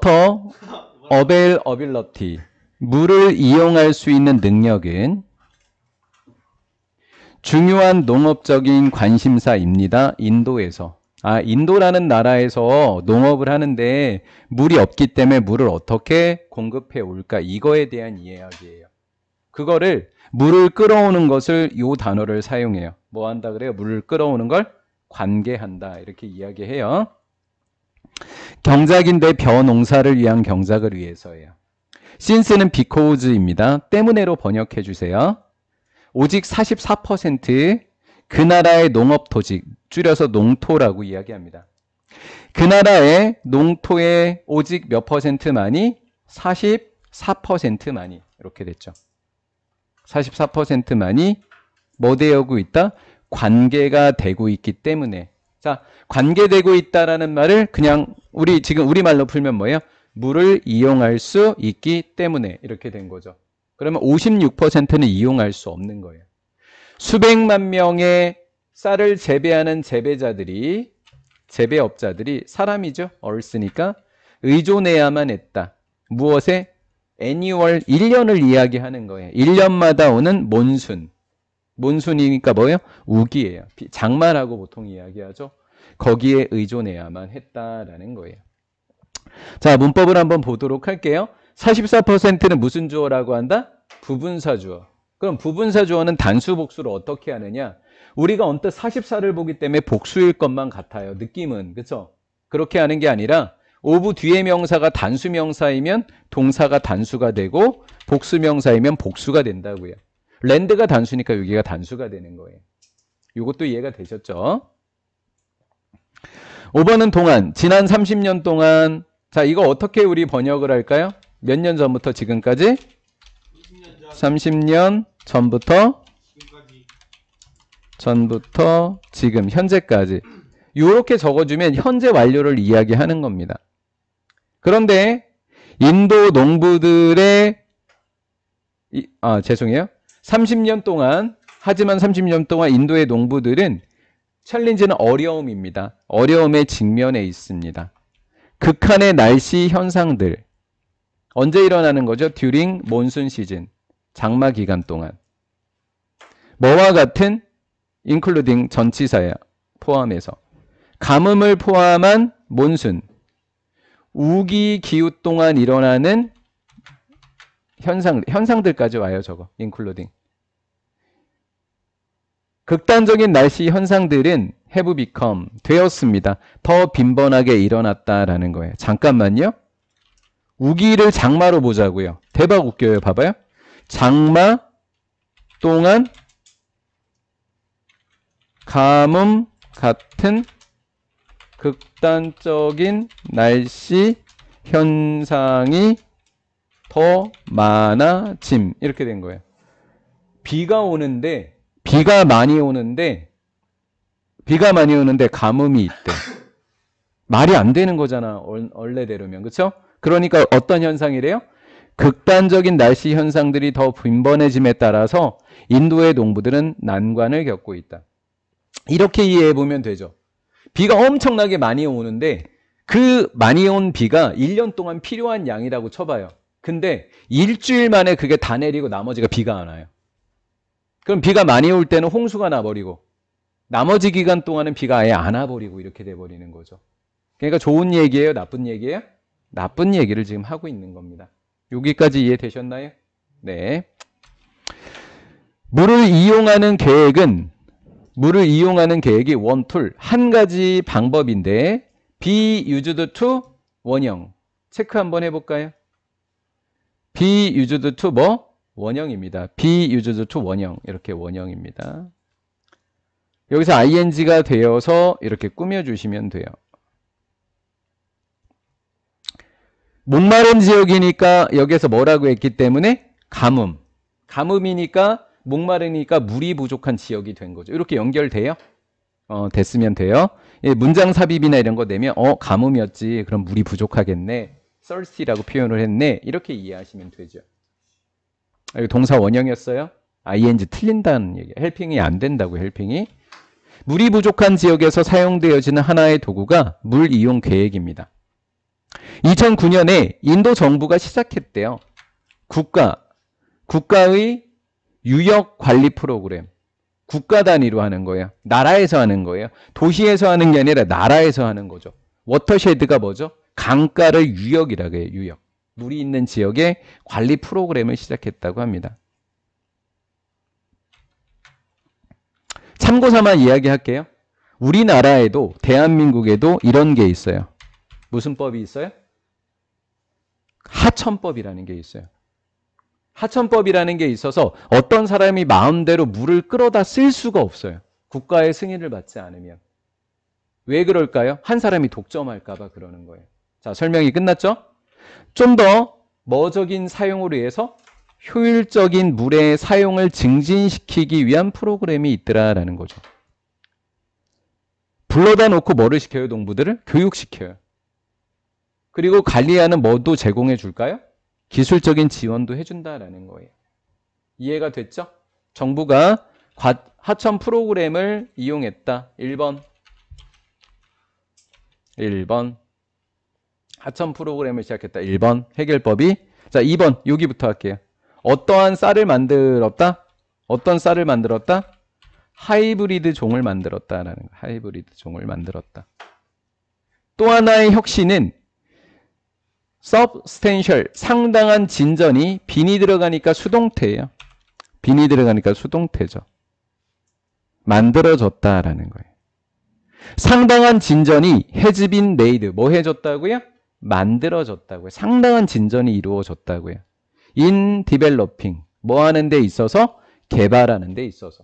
water availability. 물을 이용할 수 있는 능력은 중요한 농업적인 관심사입니다. 인도에서. 인도라는 나라에서 농업을 하는데 물이 없기 때문에 물을 어떻게 공급해 올까? 이거에 대한 이야기예요. 그거를 물을 끌어오는 것을 이 단어를 사용해요. 뭐 한다 그래요? 물을 끌어오는 걸 관계한다. 이렇게 이야기해요. 경작인데 벼농사를 위한 경작을 위해서예요. since는 because입니다. 때문에로 번역해 주세요. 오직 44% 그 나라의 농업토지, 줄여서 농토라고 이야기합니다. 그 나라의 농토의 오직 몇 %만이? 44%만이 이렇게 됐죠. 44%만이 뭐 되고 있다? 관계가 되고 있기 때문에. 자, 관계되고 있다라는 말을 그냥 지금 우리말로 풀면 뭐예요? 물을 이용할 수 있기 때문에 이렇게 된 거죠. 그러면 56%는 이용할 수 없는 거예요. 수백만 명의 쌀을 재배하는 재배업자들이 사람이죠. earth니까 의존해야만 했다. 무엇에? annual 1년을 이야기하는 거예요. 1년마다 오는 몬순. 몬순이니까 뭐예요? 우기예요. 장마라고 보통 이야기하죠. 거기에 의존해야만 했다라는 거예요. 자, 문법을 한번 보도록 할게요. 44%는 무슨 주어라고 한다? 부분사 주어. 그럼 부분사 주어는 단수 복수를 어떻게 하느냐? 우리가 언뜻 44를 보기 때문에 복수일 것만 같아요. 느낌은. 그렇죠? 그렇게 하는 게 아니라 오브 뒤에 명사가 단수 명사이면 동사가 단수가 되고 복수 명사이면 복수가 된다고요. 랜드가 단수니까 여기가 단수가 되는 거예요. 이것도 이해가 되셨죠? 5번은 동안. 지난 30년 동안. 자, 이거 어떻게 우리 번역을 할까요? 몇 년 전부터 지금까지? 30년 전부터 지금 현재까지. 이렇게 적어주면 현재 완료를 이야기하는 겁니다. 그런데 인도 농부들의 30년 동안, 하지만 30년 동안 인도의 농부들은 챌린지는 어려움입니다. 어려움에 직면해 있습니다. 극한의 날씨 현상들. 언제 일어나는 거죠? during 몬순 시즌. 장마 기간 동안. 뭐와 같은? including 전치사야. 포함해서. 가뭄을 포함한 몬순. 우기 기후 동안 일어나는 현상들까지 와요. 저거. including. 극단적인 날씨 현상들은 have become, 되었습니다. 더 빈번하게 일어났다라는 거예요. 잠깐만요. 우기를 장마로 보자고요. 대박 웃겨요. 봐봐요. 장마 동안 가뭄 같은 극단적인 날씨 현상이 더 많아짐. 이렇게 된 거예요. 비가 많이 오는데 가뭄이 있대. 말이 안 되는 거잖아. 원래대로면. 그렇죠? 그러니까 어떤 현상이래요? 극단적인 날씨 현상들이 더 빈번해짐에 따라서 인도의 농부들은 난관을 겪고 있다. 이렇게 이해해 보면 되죠. 비가 엄청나게 많이 오는데 그 많이 온 비가 1년 동안 필요한 양이라고 쳐봐요. 근데 일주일 만에 그게 다 내리고 나머지가 비가 안 와요. 그럼 비가 많이 올 때는 홍수가 나버리고 나머지 기간 동안은 비가 아예 안 와버리고 이렇게 돼버리는 거죠. 그러니까 좋은 얘기예요? 나쁜 얘기예요? 나쁜 얘기를 지금 하고 있는 겁니다. 여기까지 이해되셨나요? 네. 물을 이용하는 계획이 원툴, 한 가지 방법인데 be used to 원형. 체크 한번 해볼까요? be used to 뭐? 원형입니다. be used to 원형. 이렇게 원형입니다. 여기서 ing가 되어서 이렇게 꾸며주시면 돼요. 목마른 지역이니까 여기서 뭐라고 했기 때문에 가뭄이니까 목마르니까 물이 부족한 지역이 된 거죠. 이렇게 연결돼요? 됐으면 돼요. 예, 문장 삽입이나 이런 거 내면 가뭄이었지. 그럼 물이 부족하겠네. thirsty라고 표현을 했네. 이렇게 이해하시면 되죠. 여기 동사 원형이었어요. ing 틀린다는 얘기예요. 헬핑이 안 된다고 헬핑이. 물이 부족한 지역에서 사용되어지는 하나의 도구가 물 이용 계획입니다. 2009년에 인도 정부가 시작했대요. 국가의 유역 관리 프로그램. 국가 단위로 하는 거예요. 나라에서 하는 거예요. 도시에서 하는 게 아니라 나라에서 하는 거죠. 워터쉐드가 뭐죠? 강가를 유역이라고 해요. 유역. 물이 있는 지역에 관리 프로그램을 시작했다고 합니다. 참고 삼아 이야기할게요. 우리나라에도 대한민국에도 이런 게 있어요. 무슨 법이 있어요? 하천법이라는 게 있어요. 하천법이라는 게 있어서 어떤 사람이 마음대로 물을 끌어다 쓸 수가 없어요. 국가의 승인을 받지 않으면. 왜 그럴까요? 한 사람이 독점할까 봐 그러는 거예요. 자, 설명이 끝났죠? 좀 더 뭐적인 사용을 위해서 효율적인 물의 사용을 증진시키기 위한 프로그램이 있더라라는 거죠. 불러다 놓고 뭐를 시켜요? 농부들을? 교육시켜요. 그리고 관리하는 뭐도 제공해 줄까요? 기술적인 지원도 해준다라는 거예요. 이해가 됐죠? 정부가 하천 프로그램을 이용했다. 1번. 하천 프로그램을 시작했다. 1번. 해결법이. 자, 2번. 여기부터 할게요. 어떠한 쌀을 만들었다? 어떤 쌀을 만들었다? 하이브리드 종을 만들었다라는 거. 하이브리드 종을 만들었다. 또 하나의 혁신은 substantial, 상당한 진전이 빈이 들어가니까 수동태예요. 빈이 들어가니까 수동태죠. 만들어졌다라는 거예요. 상당한 진전이 has been made. 뭐 해줬다고요? 만들어졌다고요. 상당한 진전이 이루어졌다고요. in developing. 뭐 하는 데 있어서? 개발하는 데 있어서.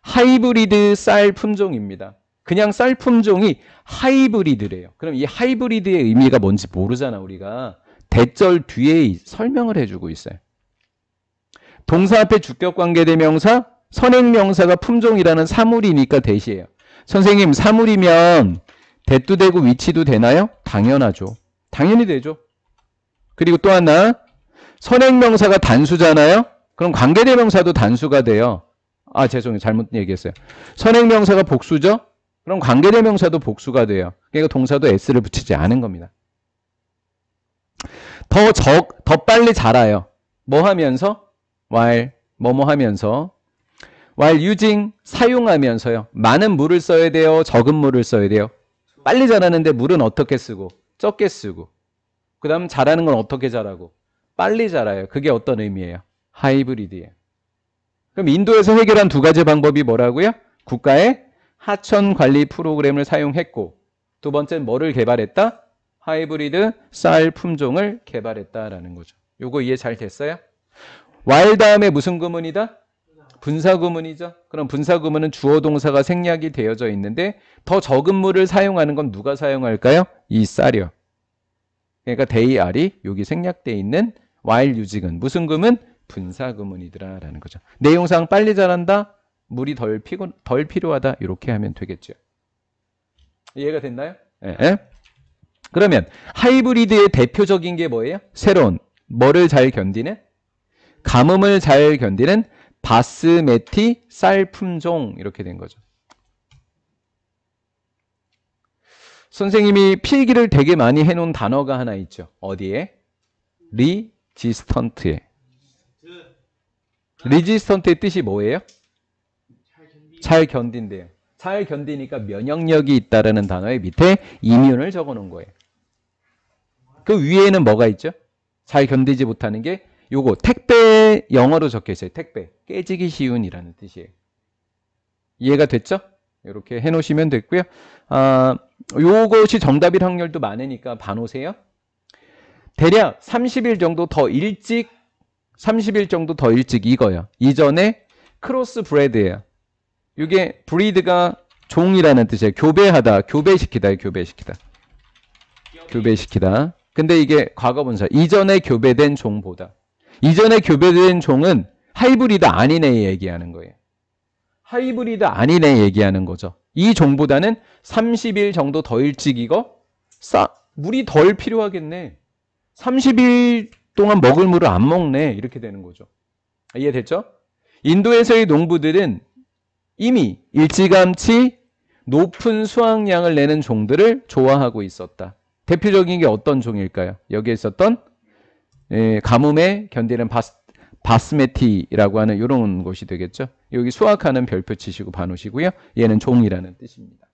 하이브리드 쌀 품종입니다. 그냥 쌀 품종이 하이브리드래요. 그럼 이 하이브리드의 의미가 뭔지 모르잖아, 우리가. 대절 뒤에 설명을 해주고 있어요. 동사 앞에 주격관계대명사, 선행명사가 품종이라는 사물이니까 대시예요. 선생님, 사물이면 대도 되고 위치도 되나요? 당연하죠. 당연히 되죠. 그리고 또 하나, 선행명사가 단수잖아요? 그럼 관계대명사도 단수가 돼요. 아, 죄송해요. 잘못 얘기했어요. 선행명사가 복수죠? 그럼 관계대명사도 복수가 돼요. 그러니까 동사도 s를 붙이지 않은 겁니다. 더 빨리 자라요. 뭐 하면서? while, 뭐뭐 하면서. while using, 사용하면서요. 많은 물을 써야 돼요? 적은 물을 써야 돼요? 빨리 자라는데 물은 어떻게 쓰고? 적게 쓰고. 그 다음 자라는 건 어떻게 자라고? 빨리 자라요. 그게 어떤 의미예요? 하이브리드예요. 그럼 인도에서 해결한 두 가지 방법이 뭐라고요? 국가의 하천 관리 프로그램을 사용했고, 두 번째는 뭐를 개발했다? 하이브리드 쌀 품종을 개발했다라는 거죠. 요거 이해 잘 됐어요? while 다음에 무슨 구문이다? 분사 구문이죠. 그럼 분사 구문은 주어 동사가 생략이 되어져 있는데 더 적은 물을 사용하는 건 누가 사용할까요? 이 쌀이요. 그러니까 they are이 여기 생략되어 있는 while using은 무슨 구문? 분사 구문이더라라는 거죠. 내용상 빨리 자란다, 물이 덜 필요하다 이렇게 하면 되겠죠. 이해가 됐나요? 예. 그러면 하이브리드의 대표적인 게 뭐예요? 새로운 뭐를 잘 견디는? 가뭄을 잘 견디는 바스메티 쌀 품종 이렇게 된 거죠. 선생님이 필기를 되게 많이 해놓은 단어가 하나 있죠. 어디에? 리지스턴트에. 리지스턴트의 뜻이 뭐예요? 잘 견딘대요. 잘 견디니까 면역력이 있다라는 단어의 밑에 이뮨을 적어 놓은 거예요. 그 위에는 뭐가 있죠? 잘 견디지 못하는 게 요거 택배 영어로 적혀 있어요. 택배. 깨지기 쉬운이라는 뜻이에요. 이해가 됐죠? 이렇게 해놓으시면 됐고요. 요것이 정답일 확률도 많으니까 봐놓으세요. 대략 30일 정도 더 일찍 30일 정도 더 일찍 이거요. 이전에 크로스 브레드예요. 이게 브리드가 종이라는 뜻이에요. 교배하다, 교배시키다, 교배시키다. 교배시키다. 근데 이게 과거분사. 이전에 교배된 종보다. 이전에 교배된 종은 하이브리드 아닌 애 얘기하는 거예요. 하이브리드 아닌 애 얘기하는 거죠. 이 종보다는 30일 정도 더 일찍 이거 물이 덜 필요하겠네. 30일 동안 먹을 물을 안 먹네. 이렇게 되는 거죠. 이해됐죠? 인도에서의 농부들은 이미 일찌감치 높은 수확량을 내는 종들을 좋아하고 있었다. 대표적인 게 어떤 종일까요? 여기에 있었던 가뭄에 견디는 바스메티라고 하는 이런 곳이 되겠죠. 여기 수확하는 별표 치시고 봐놓으시고요. 얘는 종이라는 뜻입니다.